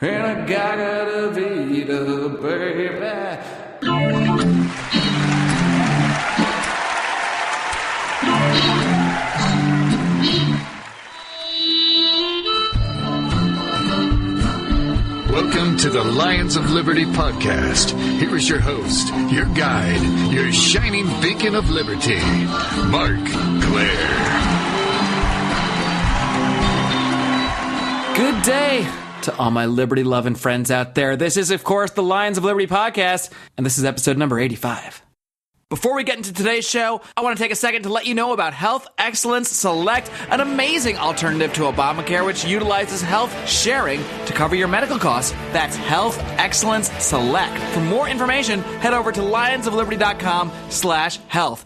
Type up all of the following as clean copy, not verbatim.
and I gotta vida, baby. Welcome to the Lions of Liberty podcast. Here is your host, your guide, your shining beacon of liberty, Mark Claire. Good day to all my liberty-loving friends out there. This is, of course, the Lions of Liberty podcast, and this is episode number 85. Before we get into today's show, I want to take a second to let you know about Health Excellence Select, an amazing alternative to Obamacare, which utilizes health sharing to cover your medical costs. That's Health Excellence Select. For more information, head over to lionsofliberty.com/health.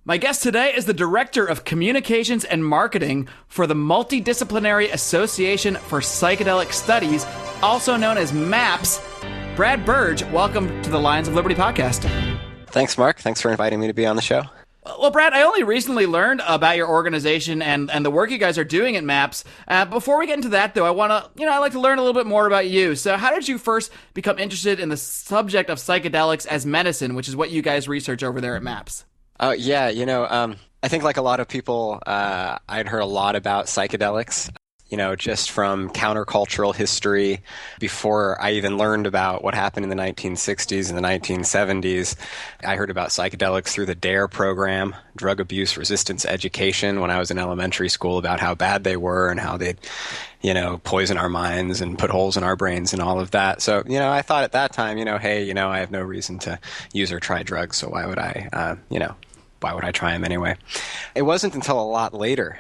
My guest today is the Director of Communications and Marketing for the Multidisciplinary Association for Psychedelic Studies, also known as MAPS. Brad Burge, welcome to the Lions of Liberty podcast. Thanks, Mark. Thanks for inviting me to be on the show. Well, Brad, I only recently learned about your organization and the work you guys are doing at MAPS. Before we get into that, though, I'd like to learn a little bit more about you. So how did you first become interested in the subject of psychedelics as medicine, which is what you guys research over there at MAPS? I think like a lot of people, I'd heard a lot about psychedelics, just from countercultural history before I even learned about what happened in the 1960s and the 1970s. I heard about psychedelics through the DARE program, Drug Abuse Resistance Education, when I was in elementary school, about how bad they were and how they'd, poison our minds and put holes in our brains and all of that. So, I thought at that time, hey, I have no reason to use or try drugs, so why would I, why would I try them anyway? It wasn't until a lot later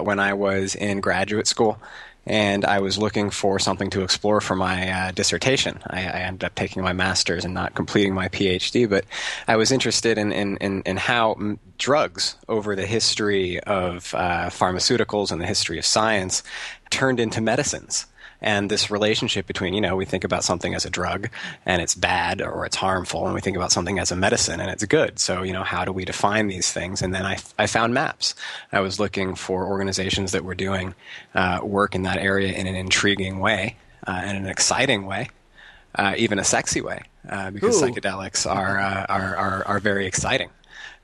when I was in graduate school and I was looking for something to explore for my dissertation. I ended up taking my master's and not completing my PhD, but I was interested in how drugs over the history of pharmaceuticals and the history of science turned into medicines. And this relationship between, we think about something as a drug and it's bad or it's harmful, and we think about something as a medicine and it's good. So, how do we define these things? And then I found MAPS. I was looking for organizations that were doing work in that area in an intriguing way, and an exciting way, even a sexy way, because psychedelics are very exciting.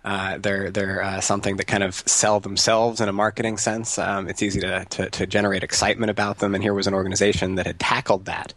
They're something that kind of sell themselves in a marketing sense. It's easy to generate excitement about them. And here was an organization that had tackled that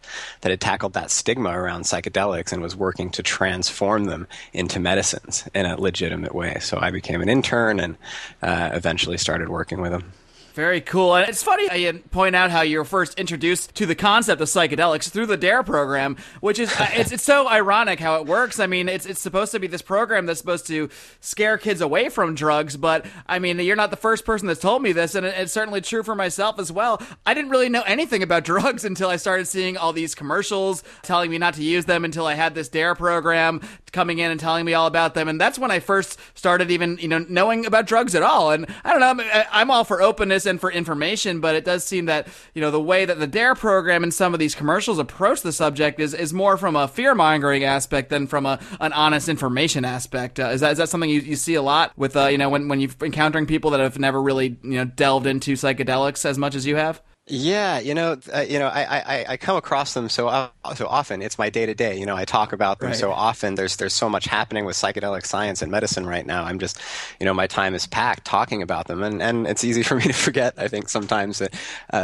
stigma around psychedelics and was working to transform them into medicines in a legitimate way. So I became an intern and eventually started working with them. Very cool. And it's funny you point out how you were first introduced to the concept of psychedelics through the DARE program, which is, it's so ironic how it works. I mean, it's supposed to be this program that's supposed to scare kids away from drugs, but I mean, you're not the first person that's told me this, and it's certainly true for myself as well. I didn't really know anything about drugs until I started seeing all these commercials telling me not to use them, until I had this DARE program coming in and telling me all about them. And that's when I first started even, knowing about drugs at all. And I don't know, I'm all for openness and for information, but it does seem that, the way that the DARE program and some of these commercials approach the subject is more from a fear-mongering aspect than from an honest information aspect. Is that something you see a lot with, when you're encountering people that have never really, delved into psychedelics as much as you have? Yeah, I come across them so often. It's my day-to-day. I talk about them so often. There's so much happening with psychedelic science and medicine right now. I'm just, my time is packed talking about them. And it's easy for me to forget, I think, sometimes that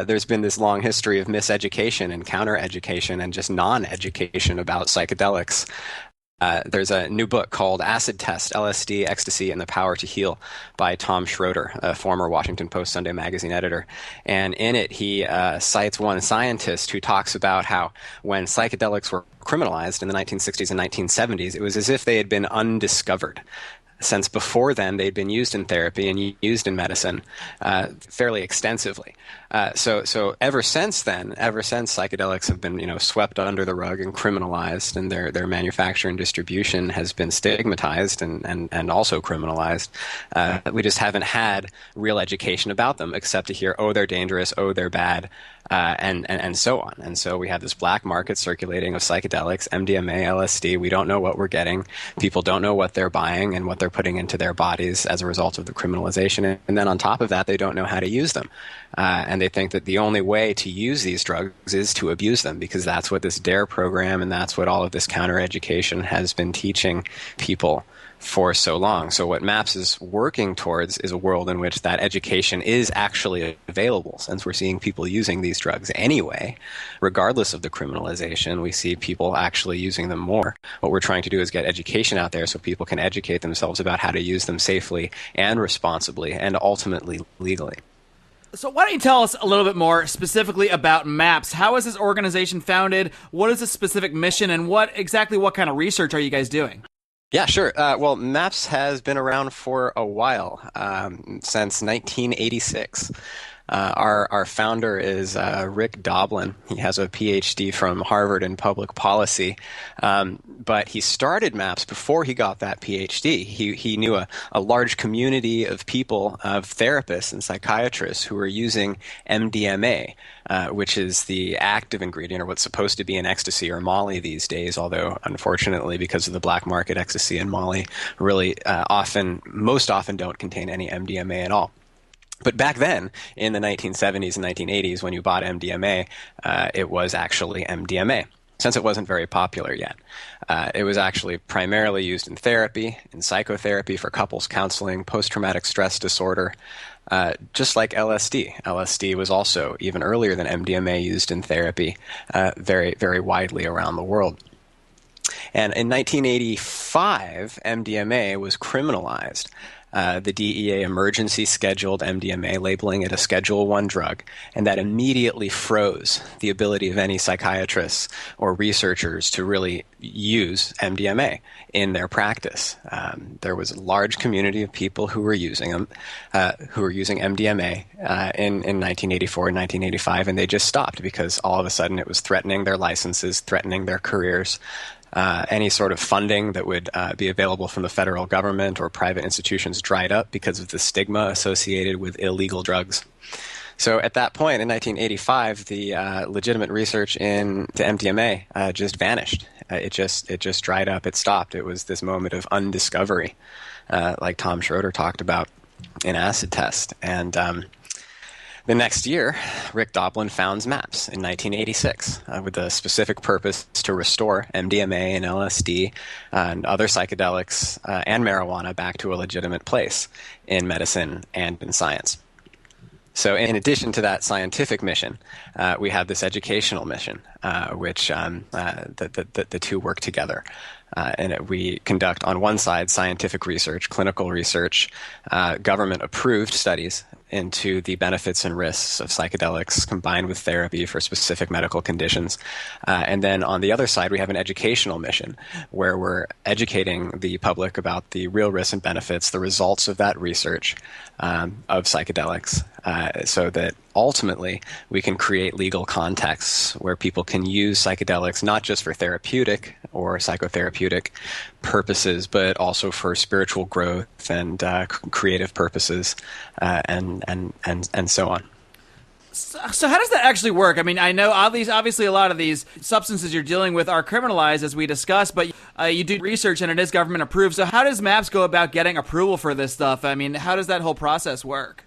there's been this long history of miseducation and counter-education and just non-education about psychedelics. There's a new book called Acid Test, LSD, Ecstasy, and the Power to Heal by Tom Schroeder, a former Washington Post Sunday magazine editor. And in it, he cites one scientist who talks about how when psychedelics were criminalized in the 1960s and 1970s, it was as if they had been undiscovered. Since before then, they'd been used in therapy and used in medicine fairly extensively. So ever since then, psychedelics have been, swept under the rug and criminalized, and their manufacture and distribution has been stigmatized and also criminalized. We just haven't had real education about them, except to hear, oh, they're dangerous, oh, they're bad, and so on. And so we have this black market circulating of psychedelics, MDMA, LSD. We don't know what we're getting. People don't know what they're buying and what they're they're putting into their bodies as a result of the criminalization. And then on top of that, they don't know how to use them. And they think that the only way to use these drugs is to abuse them, because that's what this DARE program and that's what all of this counter-education has been teaching people for so long. So what MAPS is working towards is a world in which that education is actually available. Since we're seeing people using these drugs anyway, regardless of the criminalization, we see people actually using them more. What we're trying to do is get education out there so people can educate themselves about how to use them safely and responsibly and ultimately legally. So why don't you tell us a little bit more specifically about MAPS? How is this organization founded? What is the specific mission, and what kind of research are you guys doing? Yeah, sure. Well, MAPS has been around for a while, since 1986. Our founder is Rick Doblin. He has a PhD from Harvard in public policy, but he started MAPS before he got that PhD. He knew a large community of people, of therapists and psychiatrists who were using MDMA, which is the active ingredient, or what's supposed to be in ecstasy or Molly these days, although unfortunately because of the black market, ecstasy and Molly really most often don't contain any MDMA at all. But back then, in the 1970s and 1980s, when you bought MDMA, it was actually MDMA, since it wasn't very popular yet. It was actually primarily used in therapy, in psychotherapy for couples counseling, post-traumatic stress disorder, just like LSD. LSD was also, even earlier than MDMA, used in therapy very, very widely around the world. And in 1985, MDMA was criminalized. The DEA emergency scheduled MDMA, labeling it a Schedule I drug, and that immediately froze the ability of any psychiatrists or researchers to really use MDMA in their practice. There was a large community of people who were using them, who were using MDMA in 1984 and 1985, and they just stopped because all of a sudden it was threatening their licenses, threatening their careers. Any sort of funding that would be available from the federal government or private institutions dried up because of the stigma associated with illegal drugs. So at that point, in 1985, the legitimate research into MDMA just vanished. It just dried up. It stopped. It was this moment of undiscovery, like Tom Schroeder talked about in Acid Test. And the next year, Rick Doblin founds MAPS in 1986 with the specific purpose to restore MDMA and LSD and other psychedelics and marijuana back to a legitimate place in medicine and in science. So in addition to that scientific mission, we have this educational mission, which the two work together. We conduct, on one side, scientific research, clinical research, government-approved studies into the benefits and risks of psychedelics combined with therapy for specific medical conditions. And then on the other side, we have an educational mission where we're educating the public about the real risks and benefits, the results of that research of psychedelics, so that ultimately we can create legal contexts where people can use psychedelics not just for therapeutic or psychotherapeutic purposes, but also for spiritual growth and creative purposes, and so on. So how does that actually work? I mean, I know obviously a lot of these substances you're dealing with are criminalized, as we discussed, but you do research and it is government approved. So how does MAPS go about getting approval for this stuff? I mean, how does that whole process work?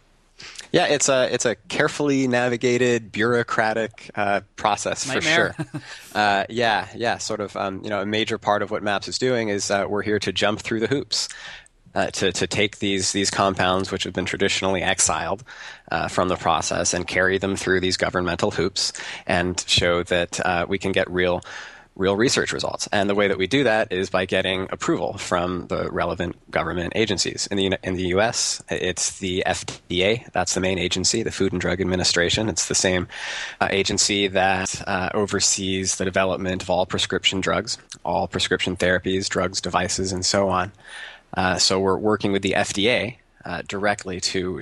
Yeah, it's a carefully navigated bureaucratic process. Nightmare. For sure. Sort of. A major part of what MAPS is doing is we're here to jump through the hoops. To take these compounds, which have been traditionally exiled from the process, and carry them through these governmental hoops and show that we can get real research results. And the way that we do that is by getting approval from the relevant government agencies. In the U.S., it's the FDA. That's the main agency, the Food and Drug Administration. It's the same agency that oversees the development of all prescription drugs, all prescription therapies, drugs, devices, and so on. So we're working with the FDA directly to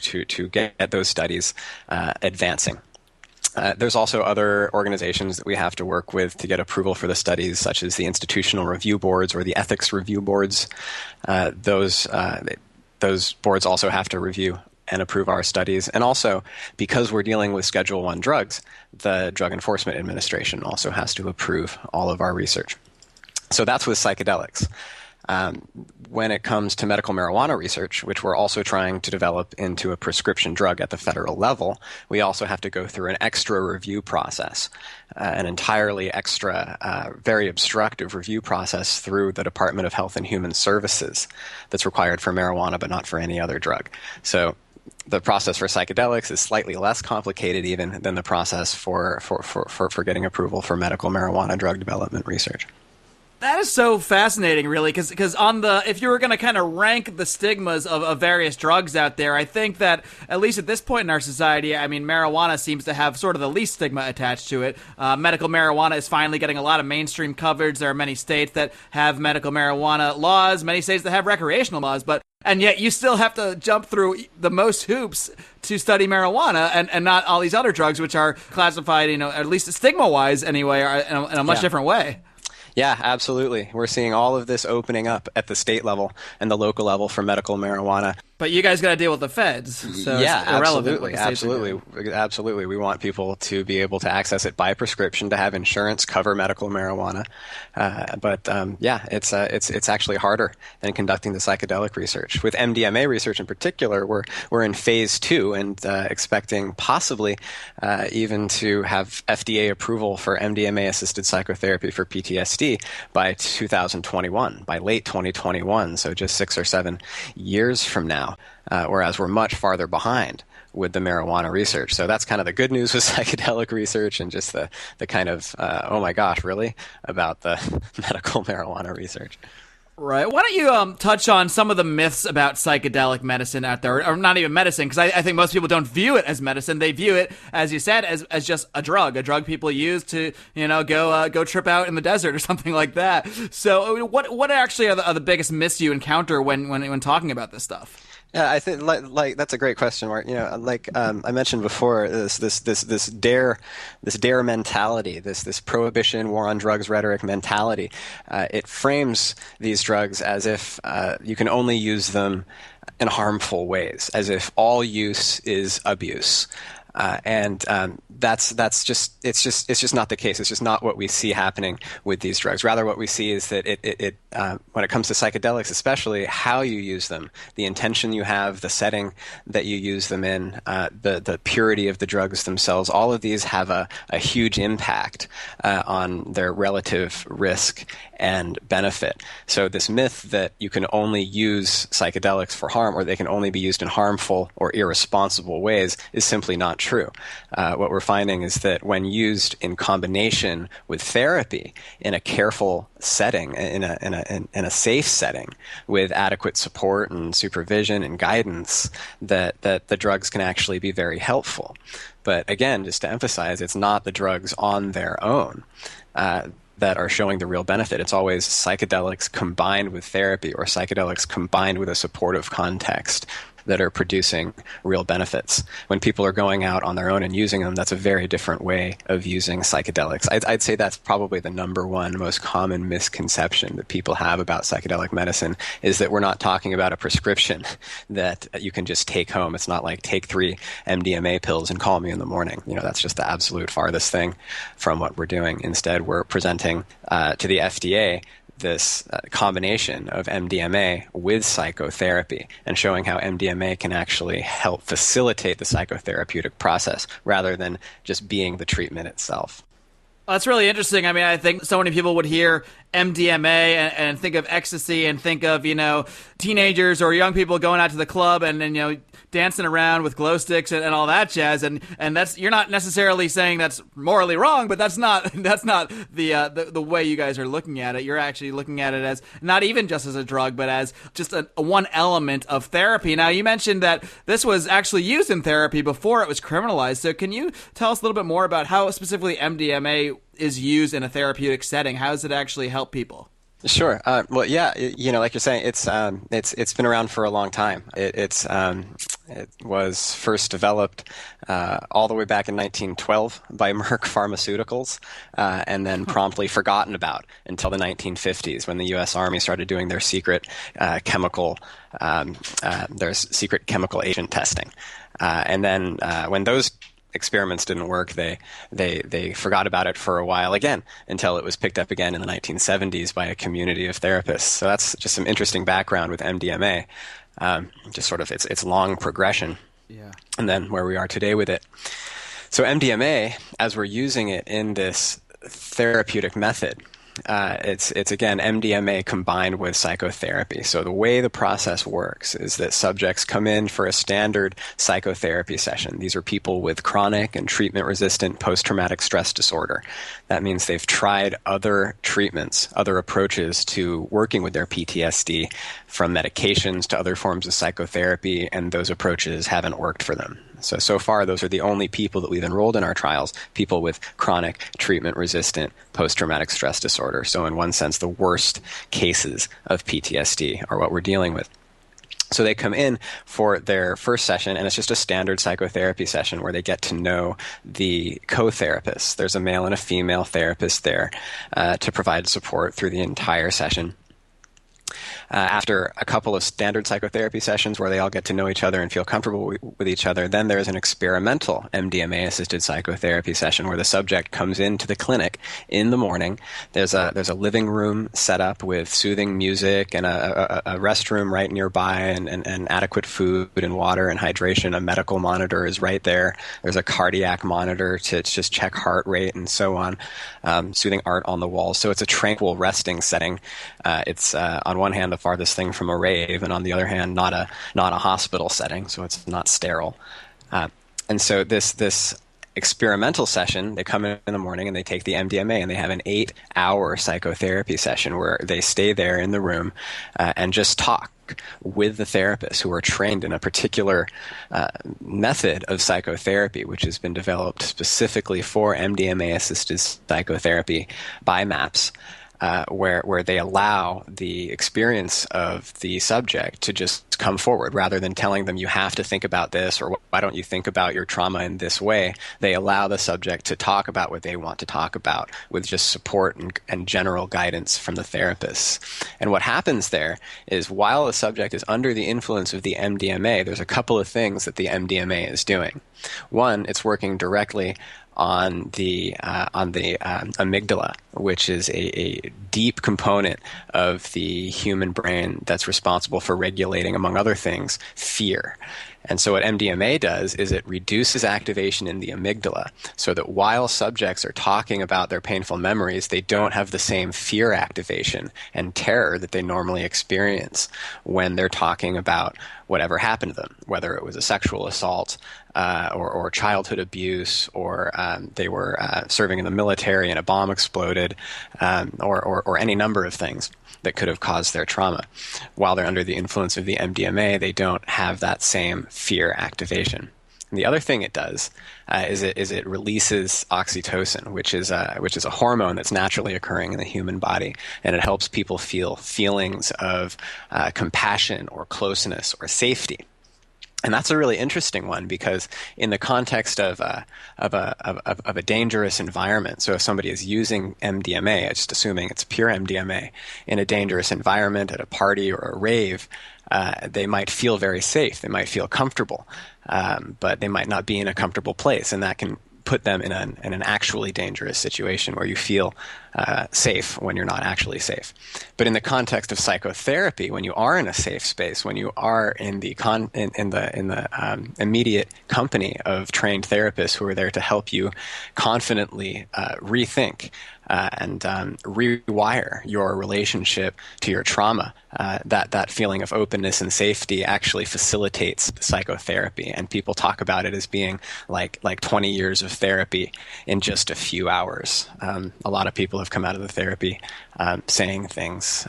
get those studies advancing. There's also other organizations that we have to work with to get approval for the studies, such as the institutional review boards or the ethics review boards. Those boards also have to review and approve our studies. And also, because we're dealing with Schedule I drugs, the Drug Enforcement Administration also has to approve all of our research. So that's with psychedelics. When it comes to medical marijuana research, which we're also trying to develop into a prescription drug at the federal level, we also have to go through an extra review process, an entirely extra, very obstructive review process through the Department of Health and Human Services that's required for marijuana but not for any other drug. So the process for psychedelics is slightly less complicated even than the process for getting approval for medical marijuana drug development research. That is so fascinating, really, because if you were going to kind of rank the stigmas of various drugs out there, I think that, at least at this point in our society, I mean, marijuana seems to have sort of the least stigma attached to it. Medical marijuana is finally getting a lot of mainstream coverage. There are many states that have medical marijuana laws, many states that have recreational laws, and yet you still have to jump through the most hoops to study marijuana and not all these other drugs, which are classified, at least stigma-wise anyway, in a much different way. Yeah, absolutely. We're seeing all of this opening up at the state level and the local level for medical marijuana. But you guys got to deal with the feds, so yeah, it's irrelevant. Absolutely. We want people to be able to access it by prescription, to have insurance cover medical marijuana. It's actually harder than conducting the psychedelic research. With MDMA research in particular, we're in phase 2 and expecting possibly even to have FDA approval for MDMA-assisted psychotherapy for PTSD by 2021, by late 2021, so just 6 or 7 years from now. Whereas we're much farther behind with the marijuana research. So that's kind of the good news with psychedelic research, and just the kind of, oh my gosh, really, about the medical marijuana research. Right. Why don't you touch on some of the myths about psychedelic medicine out there, or not even medicine, because I think most people don't view it as medicine. They view it, as you said, as just a drug people use to, go trip out in the desert or something like that. So what actually are the biggest myths you encounter when talking about this stuff? Yeah, I think like that's a great question, Mark. I mentioned before, this dare mentality, this prohibition, war on drugs rhetoric mentality. It frames these drugs as if you can only use them in harmful ways, as if all use is abuse. That's just not the case. It's just not what we see happening with these drugs. Rather, what we see is that when it comes to psychedelics, especially how you use them, the intention you have, the setting that you use them in, the purity of the drugs themselves, all of these have a huge impact on their relative risk and benefit. So this myth that you can only use psychedelics for harm, or they can only be used in harmful or irresponsible ways, is simply not true. What we're finding is that when used in combination with therapy in a careful setting, in a safe setting, with adequate support and supervision and guidance, that the drugs can actually be very helpful. But again, just to emphasize, it's not the drugs on their own that are showing the real benefit. It's always psychedelics combined with therapy, or psychedelics combined with a supportive context, that are producing real benefits. When people are going out on their own and using them, that's a very different way of using psychedelics. I'd say that's probably the number one most common misconception that people have about psychedelic medicine, is that we're not talking about a prescription that you can just take home. It's not like take 3 MDMA pills and call me in the morning. That's just the absolute farthest thing from what we're doing. Instead, we're presenting to the FDA this combination of MDMA with psychotherapy, and showing how MDMA can actually help facilitate the psychotherapeutic process rather than just being the treatment itself. Well, that's really interesting. I mean, I think so many people would hear MDMA and think of ecstasy and think of, teenagers or young people going out to the club and dancing around with glow sticks and all that jazz. And that's, you're not necessarily saying that's morally wrong, but that's not the way you guys are looking at it. You're actually looking at it as not even just as a drug, but as just a one element of therapy. Now, you mentioned that this was actually used in therapy before it was criminalized. So can you tell us a little bit more about how specifically MDMA is used in a therapeutic setting? How does it actually help people? Sure. Well, yeah, like you're saying, it's been around for a long time. It was first developed all the way back in 1912 by Merck Pharmaceuticals, and then promptly forgotten about until the 1950s, when the U.S. Army started doing their secret chemical agent testing. And then when those experiments didn't work, they forgot about it for a while again, until it was picked up again in the 1970s by a community of therapists. So that's just some interesting background with MDMA, just sort of its long progression, and then where we are today with it. So MDMA, as we're using it in this therapeutic method, it's again MDMA combined with psychotherapy. So the way the process works is that subjects come in for a standard psychotherapy session. These are people with chronic and treatment-resistant post-traumatic stress disorder. That means they've tried other treatments, other approaches to working with their PTSD, from medications to other forms of psychotherapy, and those approaches haven't worked for them. So far, those are the only people that we've enrolled in our trials, people with chronic treatment-resistant post-traumatic stress disorder. So in one sense, the worst cases of PTSD are what we're dealing with. So they come in for their first session, and it's just a standard psychotherapy session where they get to know the co-therapists. There's a male and a female therapist there to provide support through the entire session. After a couple of standard psychotherapy sessions where they all get to know each other and feel comfortable with each other, then there's an experimental MDMA-assisted psychotherapy session where the subject comes into the clinic in the morning. There's a living room set up with soothing music and a restroom right nearby, and adequate food and water and hydration. A medical monitor is right there. There's a cardiac monitor to just check heart rate and so on. Soothing art on the walls. So it's a tranquil resting setting. It's on one hand the farthest thing from a rave, and on the other hand not a hospital setting, so it's not sterile. And so this experimental session, they come in the morning and they take the MDMA, and they have an 8-hour psychotherapy session where they stay there in the room and just talk with the therapists who are trained in a particular method of psychotherapy, which has been developed specifically for MDMA-assisted psychotherapy by MAPS. Where they allow the experience of the subject to just come forward rather than telling them you have to think about this, or why don't you think about your trauma in this way. They allow the subject to talk about what they want to talk about with just support and general guidance from the therapists. And what happens there is, while the subject is under the influence of the MDMA, there's a couple of things that the MDMA is doing. One, it's working directly on the amygdala, which is a deep component of the human brain that's responsible for regulating, among other things, fear. And so what MDMA does is it reduces activation in the amygdala, so that while subjects are talking about their painful memories, they don't have the same fear activation and terror that they normally experience when they're talking about whatever happened to them, whether it was a sexual assault or childhood abuse, or they were serving in the military and a bomb exploded, or any number of things that could have caused their trauma. While they're under the influence of the MDMA, they don't have that same fear activation. And the other thing it does is it releases oxytocin, which is a hormone that's naturally occurring in the human body, and it helps people feel feelings of compassion or closeness or safety. And that's a really interesting one, because in the context of a dangerous environment, so if somebody is using MDMA, just assuming it's pure MDMA, in a dangerous environment at a party or a rave, they might feel very safe, they might feel comfortable, but they might not be in a comfortable place, and that can put them in an actually dangerous situation where you feel safe when you're not actually safe. But in the context of psychotherapy, when you are in a safe space, when you are in the immediate company of trained therapists who are there to help you confidently rethink and rewire your relationship to your trauma, that feeling of openness and safety actually facilitates psychotherapy. And people talk about it as being like 20 years of therapy in just a few hours. A lot of people have come out of the therapy saying things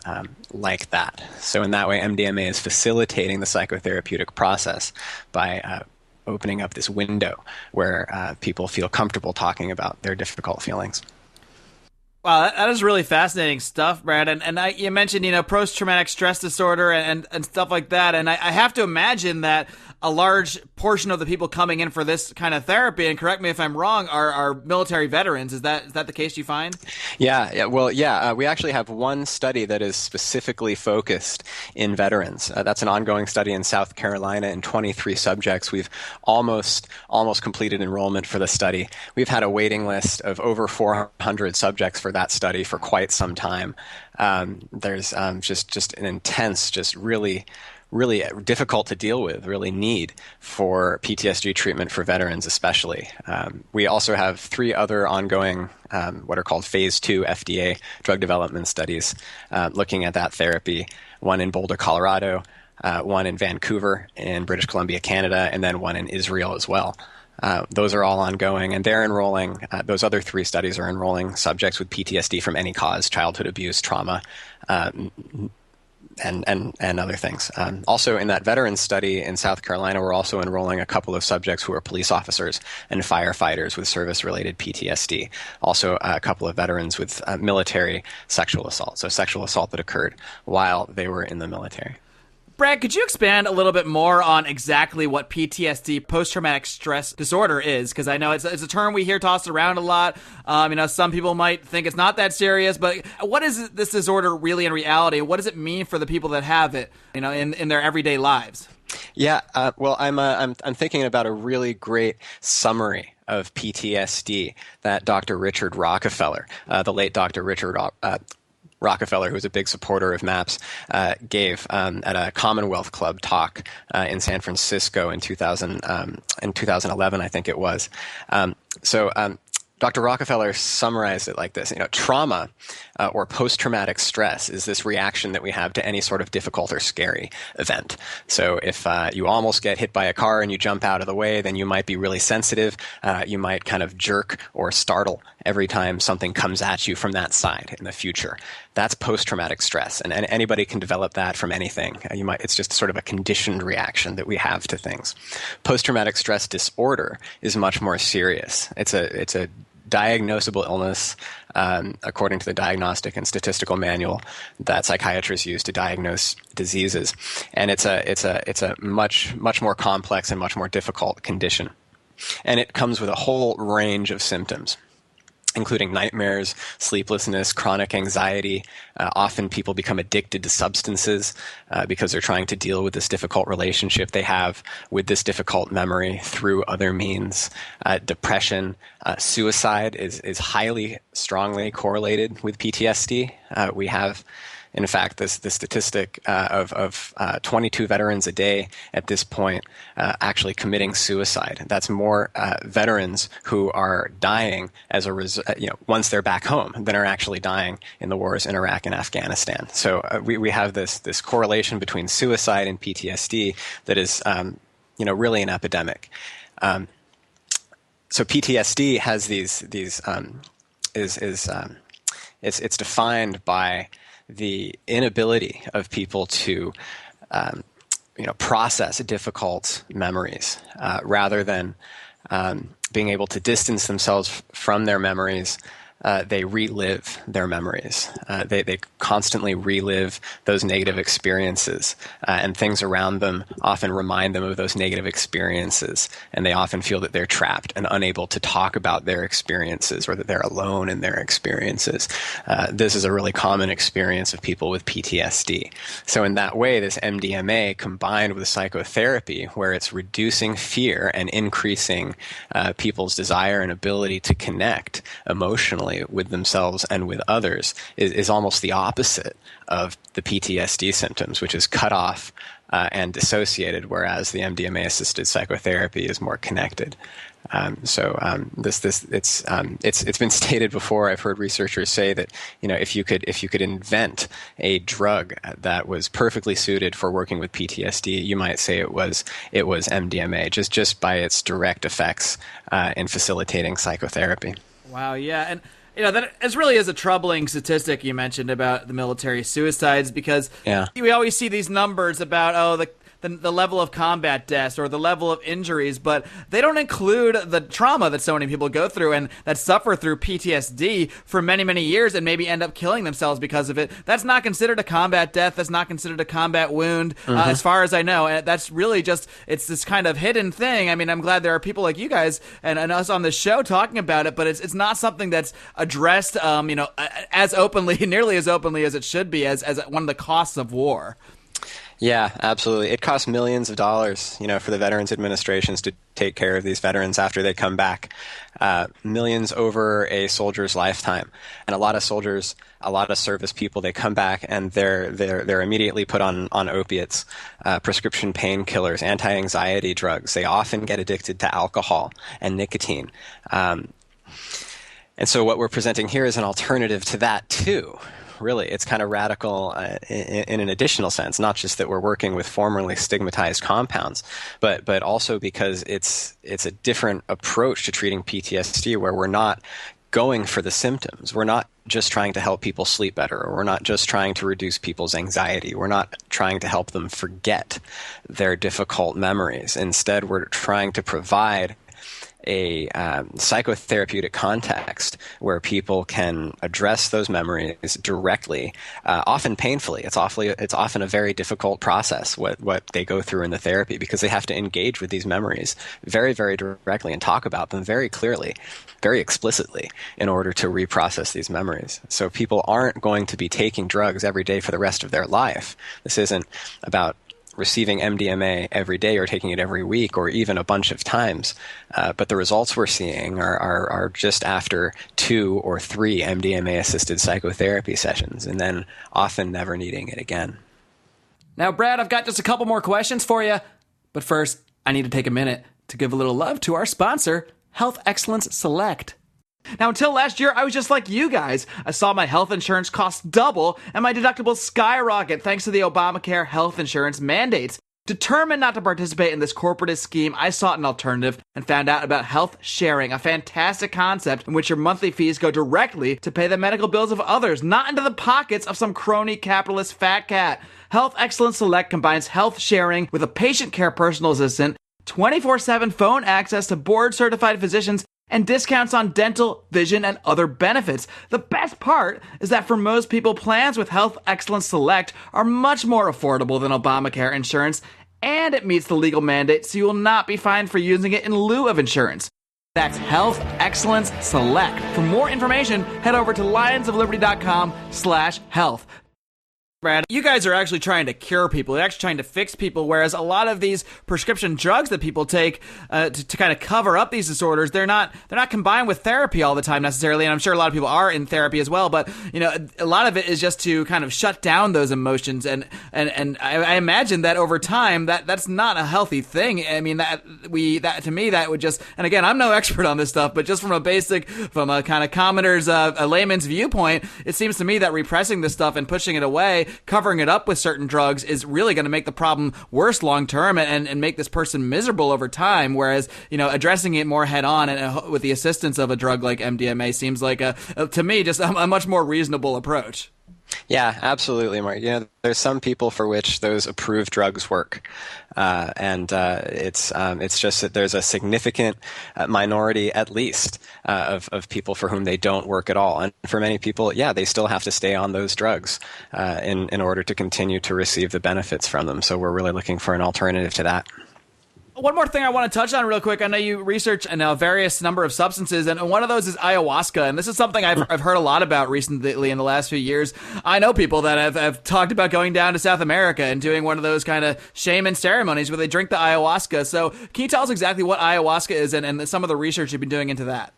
like that. So in that way, MDMA is facilitating the psychotherapeutic process by opening up this window where people feel comfortable talking about their difficult feelings. Wow, that is really fascinating stuff, Brad. And you mentioned, post-traumatic stress disorder and stuff like that. And I have to imagine that a large portion of the people coming in for this kind of therapy, and correct me if I'm wrong, are military veterans. Is that the case you find? Yeah. We actually have one study that is specifically focused in veterans. That's an ongoing study in South Carolina in 23 subjects. We've almost completed enrollment for the study. We've had a waiting list of over 400 subjects for that study for quite some time. There's just an intense, just really difficult to deal with, really need for PTSD treatment for veterans especially. We also have 3 other ongoing what are called Phase 2 FDA drug development studies looking at that therapy, one in Boulder, Colorado, one in Vancouver in British Columbia, Canada, and then one in Israel as well. Those are all ongoing, and they're enrolling, those other 3 studies are enrolling subjects with PTSD from any cause, childhood abuse, trauma, and other things. Also, in that veterans study in South Carolina, we're also enrolling a couple of subjects who are police officers and firefighters with service-related PTSD. Also, a couple of veterans with military sexual assault, so sexual assault that occurred while they were in the military. Brad, could you expand a little bit more on exactly what PTSD, post-traumatic stress disorder, is? Because I know it's a term we hear tossed around a lot. Some people might think it's not that serious, but what is this disorder really in reality? What does it mean for the people that have it, in their everyday lives? Yeah, I'm thinking about a really great summary of PTSD that Dr. Richard Rockefeller, the late Dr. Richard Rockefeller, who was a big supporter of MAPS, gave at a Commonwealth Club talk in San Francisco in 2011, I think it was. Dr. Rockefeller summarized it like this. Trauma or post-traumatic stress is this reaction that we have to any sort of difficult or scary event. So if you almost get hit by a car and you jump out of the way, then you might be really sensitive. You might kind of jerk or startle every time something comes at you from that side in the future. That's post-traumatic stress, and anybody can develop that from anything. It's just sort of a conditioned reaction that we have to things. Post-traumatic stress disorder is much more serious. It's a diagnosable illness, according to the Diagnostic and Statistical Manual that psychiatrists use to diagnose diseases, and it's a much more complex and much more difficult condition, and it comes with a whole range of symptoms, including nightmares, sleeplessness, chronic anxiety. Often people become addicted to substances because they're trying to deal with this difficult relationship they have with this difficult memory through other means. Depression, suicide is highly, strongly correlated with PTSD. We have, in fact, the statistic of 22 veterans a day at this point actually committing suicide. That's more veterans who are dying as once they're back home than are actually dying in the wars in Iraq and Afghanistan. So we have this correlation between suicide and PTSD that is really an epidemic. So PTSD has it's defined by the inability of people to, process difficult memories, rather than being able to distance themselves from their memories. They relive their memories. They constantly relive those negative experiences, and things around them often remind them of those negative experiences, and they often feel that they're trapped and unable to talk about their experiences, or that they're alone in their experiences. This is a really common experience of people with PTSD. So in that way, this MDMA combined with psychotherapy, where it's reducing fear and increasing people's desire and ability to connect emotionally with themselves and with others, is almost the opposite of the PTSD symptoms, which is cut off and dissociated, whereas the MDMA-assisted psychotherapy is more connected. It's been stated before. I've heard researchers say that if you could invent a drug that was perfectly suited for working with PTSD, you might say it was MDMA, just by its direct effects in facilitating psychotherapy. Wow, yeah, and that really is a troubling statistic you mentioned about the military suicides, because we always see these numbers about the level of combat deaths or the level of injuries, but they don't include the trauma that so many people go through and that suffer through PTSD for many, many years and maybe end up killing themselves because of it. That's not considered a combat death. That's not considered a combat wound, as far as I know. And that's really just, it's this kind of hidden thing. I mean, I'm glad there are people like you guys and us on this show talking about it, but it's not something that's addressed, as openly, nearly as openly as it should be as one of the costs of war. Yeah, absolutely. It costs millions of dollars, for the Veterans Administrations to take care of these veterans after they come back. Millions over a soldier's lifetime. And a lot of soldiers, a lot of service people, they come back and they're immediately put on opiates, prescription painkillers, anti-anxiety drugs. They often get addicted to alcohol and nicotine. And so what we're presenting here is an alternative to that too. Really, it's kind of radical in an additional sense, not just that we're working with formerly stigmatized compounds, but also because it's a different approach to treating PTSD where we're not going for the symptoms. We're not just trying to help people sleep better, or we're not just trying to reduce people's anxiety. We're not trying to help them forget their difficult memories. Instead, we're trying to provide a psychotherapeutic context where people can address those memories directly, often painfully. It's often a very difficult process what they go through in the therapy, because they have to engage with these memories very, very directly and talk about them very clearly, very explicitly, in order to reprocess these memories. So people aren't going to be taking drugs every day for the rest of their life. This isn't about receiving MDMA every day or taking it every week or even a bunch of times. But the results we're seeing are just after 2 or 3 MDMA-assisted psychotherapy sessions, and then often never needing it again. Now, Brad, I've got just a couple more questions for you. But first, I need to take a minute to give a little love to our sponsor, Health Excellence Select. Now, until last year, I was just like you guys. I saw my health insurance cost double and my deductibles skyrocket thanks to the Obamacare health insurance mandates. Determined not to participate in this corporatist scheme, I sought an alternative and found out about health sharing, a fantastic concept in which your monthly fees go directly to pay the medical bills of others, not into the pockets of some crony capitalist fat cat. Health Excellence Select combines health sharing with a patient care personal assistant, 24/7 phone access to board-certified physicians, and discounts on dental, vision, and other benefits. The best part is that for most people, plans with Health Excellence Select are much more affordable than Obamacare insurance, and it meets the legal mandate, so you will not be fined for using it in lieu of insurance. That's Health Excellence Select. For more information, head over to lionsofliberty.com/health. Brad, you guys are actually trying to cure people. You're actually trying to fix people, whereas a lot of these prescription drugs that people take to kind of cover up these disorders, they're not combined with therapy all the time necessarily, and I'm sure a lot of people are in therapy as well, but a lot of it is just to kind of shut down those emotions, and I imagine that over time that's not a healthy thing. I mean, that to me that would just, and again, I'm no expert on this stuff, but just from a kind of commoner's, a layman's viewpoint, it seems to me that repressing this stuff and pushing it away, covering it up with certain drugs, is really going to make the problem worse long term and make this person miserable over time. Whereas, addressing it more head on and with the assistance of a drug like MDMA seems like to me, just a much more reasonable approach. Yeah, absolutely, Mark. There's some people for which those approved drugs work, and it's just that there's a significant minority, at least, of people for whom they don't work at all. And for many people, they still have to stay on those drugs in order to continue to receive the benefits from them. So we're really looking for an alternative to that. One more thing I want to touch on real quick. I know you research various number of substances, and one of those is ayahuasca. And this is something I've heard a lot about recently in the last few years. I know people that have talked about going down to South America and doing one of those kind of shaman ceremonies where they drink the ayahuasca. So can you tell us exactly what ayahuasca is and some of the research you've been doing into that?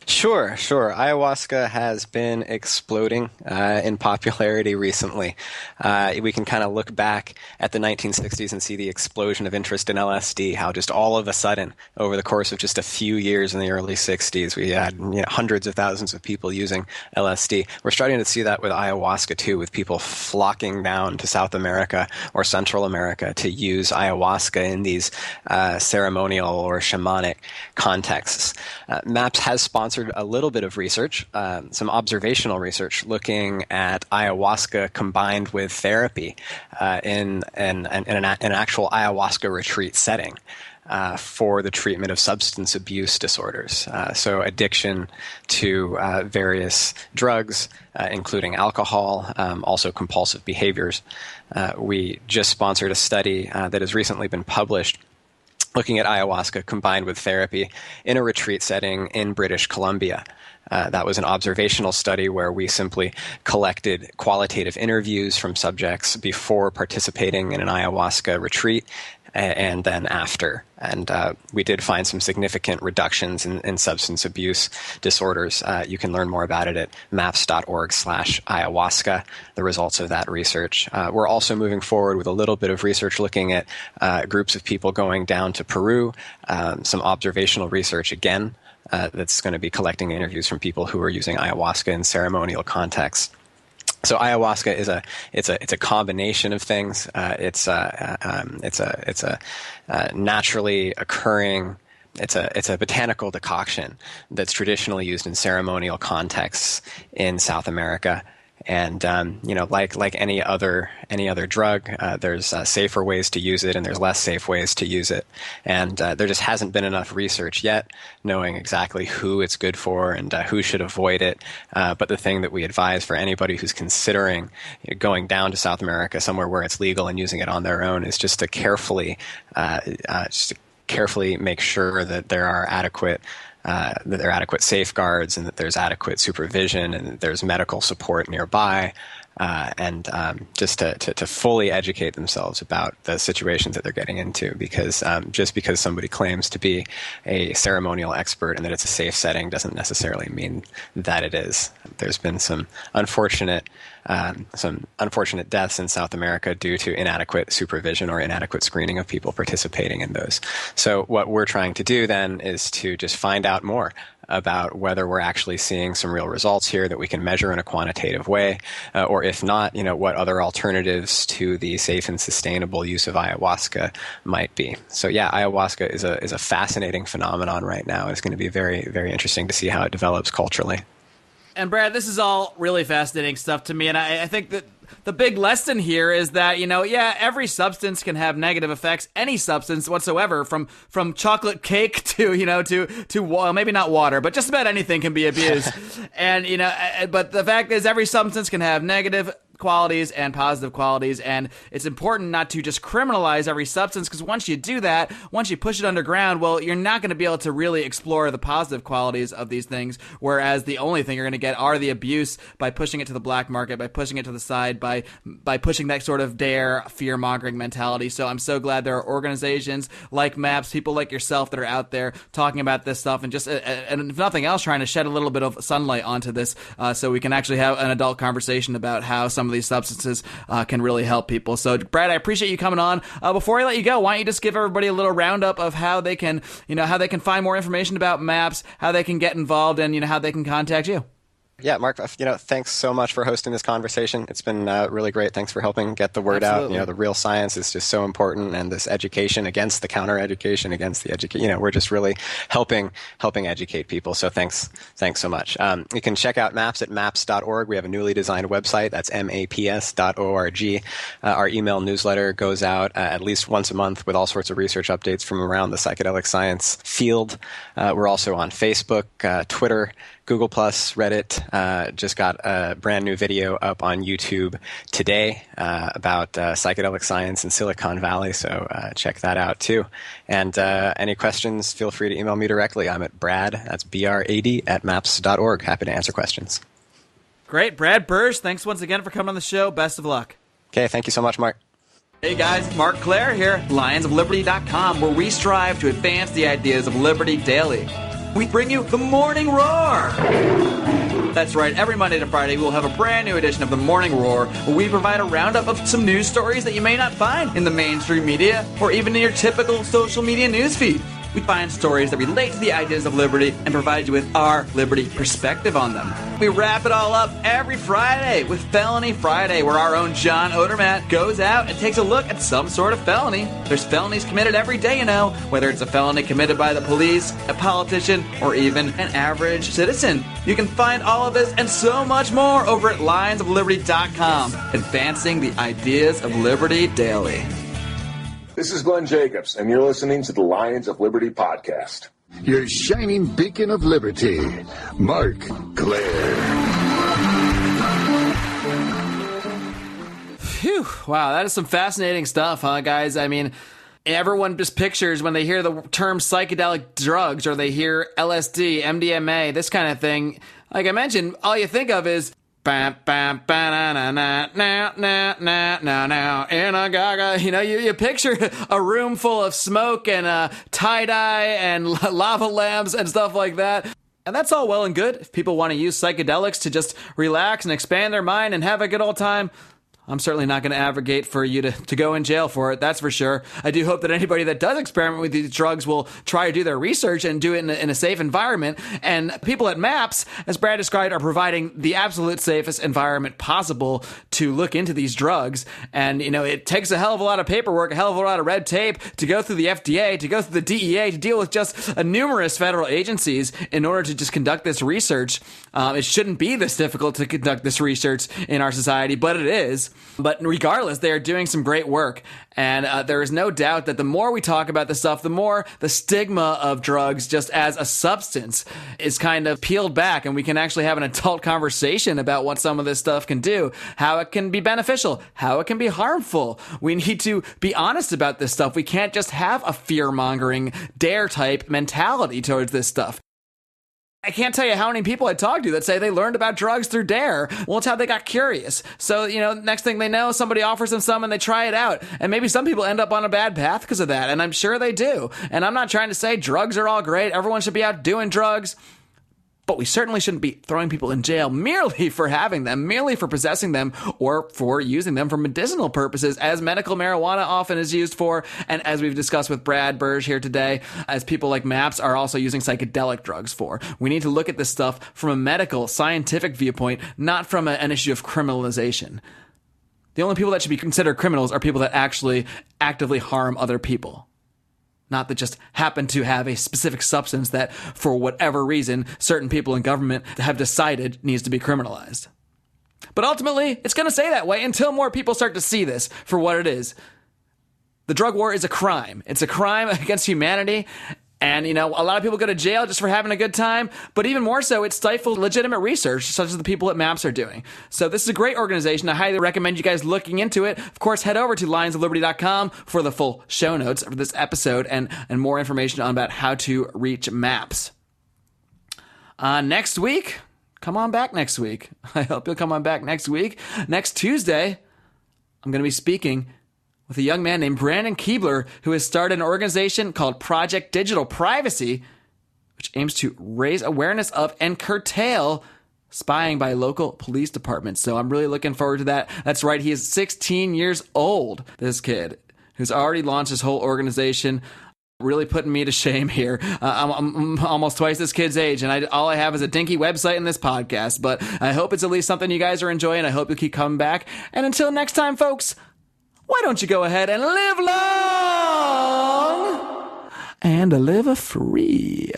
Sure. Ayahuasca has been exploding in popularity recently. We can kind of look back at the 1960s and see the explosion of interest in LSD, how just all of a sudden, over the course of just a few years in the early 60s, we had hundreds of thousands of people using LSD. We're starting to see that with ayahuasca too, with people flocking down to South America or Central America to use ayahuasca in these ceremonial or shamanic contexts. MAPS has sponsored sponsored a little bit of research, some observational research, looking at ayahuasca combined with therapy in an actual ayahuasca retreat setting. For the treatment of substance abuse disorders. So addiction to various drugs, including alcohol, also compulsive behaviors. We just sponsored a study that has recently been published looking at ayahuasca combined with therapy in a retreat setting in British Columbia. That was an observational study where we simply collected qualitative interviews from subjects before participating in an ayahuasca retreat and then after. And we did find some significant reductions in substance abuse disorders. You can learn more about it at maps.org/ayahuasca, the results of that research. We're also moving forward with a little bit of research looking at groups of people going down to Peru, some observational research again. That's going to be collecting interviews from people who are using ayahuasca in ceremonial contexts. So ayahuasca it's a combination of things. It's a naturally occurring. It's a botanical decoction that's traditionally used in ceremonial contexts in South America. And like any other drug, there's safer ways to use it, and there's less safe ways to use it. And there just hasn't been enough research yet, knowing exactly who it's good for and who should avoid it. But the thing that we advise for anybody who's considering going down to South America, somewhere where it's legal, and using it on their own, is just to carefully make sure that there are adequate safeguards, and that there's adequate supervision, and that there's medical support nearby, and just to fully educate themselves about the situations that they're getting into. Because just because somebody claims to be a ceremonial expert and that it's a safe setting doesn't necessarily mean that it is. There's been some unfortunate deaths in South America due to inadequate supervision or inadequate screening of people participating in those. So what we're trying to do then is to just find out more about whether we're actually seeing some real results here that we can measure in a quantitative way, or if not, what other alternatives to the safe and sustainable use of ayahuasca might be. So yeah, ayahuasca is a fascinating phenomenon right now. It's going to be very, very interesting to see how it develops culturally. And Brad, this is all really fascinating stuff to me, and I think that the big lesson here is that, every substance can have negative effects, any substance whatsoever, from chocolate cake to well, maybe not water, but just about anything can be abused. And, but the fact is every substance can have negative qualities and positive qualities, and it's important not to just criminalize every substance, because once you do that, once you push it underground, well, you're not going to be able to really explore the positive qualities of these things, whereas the only thing you're going to get are the abuse by pushing it to the black market, by pushing it to the side, by pushing that sort of fear-mongering mentality. So I'm so glad there are organizations like MAPS, people like yourself that are out there talking about this stuff, and just, and if nothing else, trying to shed a little bit of sunlight onto this, so we can actually have an adult conversation about how some of these substances can really help people. So Brad, I appreciate you coming on. Before I let you go, why don't you just give everybody a little roundup of how they can find more information about MAPS, how they can get involved, and how they can contact you. Yeah, Mark, thanks so much for hosting this conversation. It's been really great. Thanks for helping get the word Absolutely. out. The real science is just so important, and this education against the counter-education, against the education, we're just really helping educate people. So thanks so much. You can check out MAPS at maps.org. We have a newly designed website. That's maps.org. Our email newsletter goes out at least once a month with all sorts of research updates from around the psychedelic science field. We're also on Facebook, Twitter, Google+, Reddit. Just got a brand new video up on YouTube today about psychedelic science in Silicon Valley, so check that out too. And any questions, feel free to email me directly. I'm at Brad, that's BRAD, at maps.org. Happy to answer questions. Great. Brad Burge, thanks once again for coming on the show. Best of luck. Okay, thank you so much, Mark. Hey guys, Mark Claire here, lionsofliberty.com, where we strive to advance the ideas of liberty daily. We bring you the Morning Roar. That's right, every Monday to Friday we'll have a brand new edition of the Morning Roar, where we provide a roundup of some news stories that you may not find in the mainstream media or even in your typical social media newsfeed. We find stories that relate to the ideas of liberty and provide you with our liberty perspective on them. We wrap it all up every Friday with Felony Friday, where our own John Odermatt goes out and takes a look at some sort of felony. There's felonies committed every day, whether it's a felony committed by the police, a politician, or even an average citizen. You can find all of this and so much more over at lionsofliberty.com, advancing the ideas of liberty daily. This is Glenn Jacobs, and you're listening to the Lions of Liberty podcast. Your shining beacon of liberty, Mark Claire. Phew, wow, that is some fascinating stuff, huh, guys? I mean, everyone just pictures when they hear the term psychedelic drugs or they hear LSD, MDMA, this kind of thing. Like I mentioned, all you think of is bam, bam, now, in a gaga. You picture a room full of smoke and tie-dye and lava lamps and stuff like that. And that's all well and good. If people want to use psychedelics to just relax and expand their mind and have a good old time, I'm certainly not going to advocate for you to go in jail for it, that's for sure. I do hope that anybody that does experiment with these drugs will try to do their research and do it in a safe environment. And people at MAPS, as Brad described, are providing the absolute safest environment possible to look into these drugs. And, it takes a hell of a lot of paperwork, a hell of a lot of red tape to go through the FDA, to go through the DEA, to deal with just numerous federal agencies in order to just conduct this research. It shouldn't be this difficult to conduct this research in our society, but it is. But regardless, they are doing some great work. And there is no doubt that the more we talk about this stuff, the more the stigma of drugs just as a substance is kind of peeled back, and we can actually have an adult conversation about what some of this stuff can do, how it can be beneficial, how it can be harmful. We need to be honest about this stuff. We can't just have a fear-mongering, dare-type mentality towards this stuff. I can't tell you how many people I talked to that say they learned about drugs through DARE. Well, it's how they got curious. So, next thing they know, somebody offers them some and they try it out. And maybe some people end up on a bad path because of that. And I'm sure they do. And I'm not trying to say drugs are all great. Everyone should be out doing drugs. But we certainly shouldn't be throwing people in jail merely for having them, merely for possessing them, or for using them for medicinal purposes, as medical marijuana often is used for, and as we've discussed with Brad Burge here today, as people like MAPS are also using psychedelic drugs for. We need to look at this stuff from a medical, scientific viewpoint, not from an issue of criminalization. The only people that should be considered criminals are people that actually actively harm other people. Not that just happen to have a specific substance that, for whatever reason, certain people in government have decided needs to be criminalized. But ultimately, it's going to stay that way until more people start to see this for what it is. The drug war is a crime. It's a crime against humanity. And, a lot of people go to jail just for having a good time. But even more so, it stifles legitimate research, such as the people at MAPS are doing. So this is a great organization. I highly recommend you guys looking into it. Of course, head over to lionsofliberty.com for the full show notes for this episode and more information on about how to reach MAPS. Next week, come on back next week. I hope you'll come on back next week. Next Tuesday, I'm going to be speaking with a young man named Brandon Keebler, who has started an organization called Project Digital Privacy, which aims to raise awareness of and curtail spying by local police departments. So I'm really looking forward to that. That's right, he is 16 years old, this kid, who's already launched his whole organization. Really putting me to shame here. I'm almost twice this kid's age, and all I have is a dinky website and this podcast. But I hope it's at least something you guys are enjoying. I hope you'll keep coming back. And until next time, folks, why don't you go ahead and live long and live free?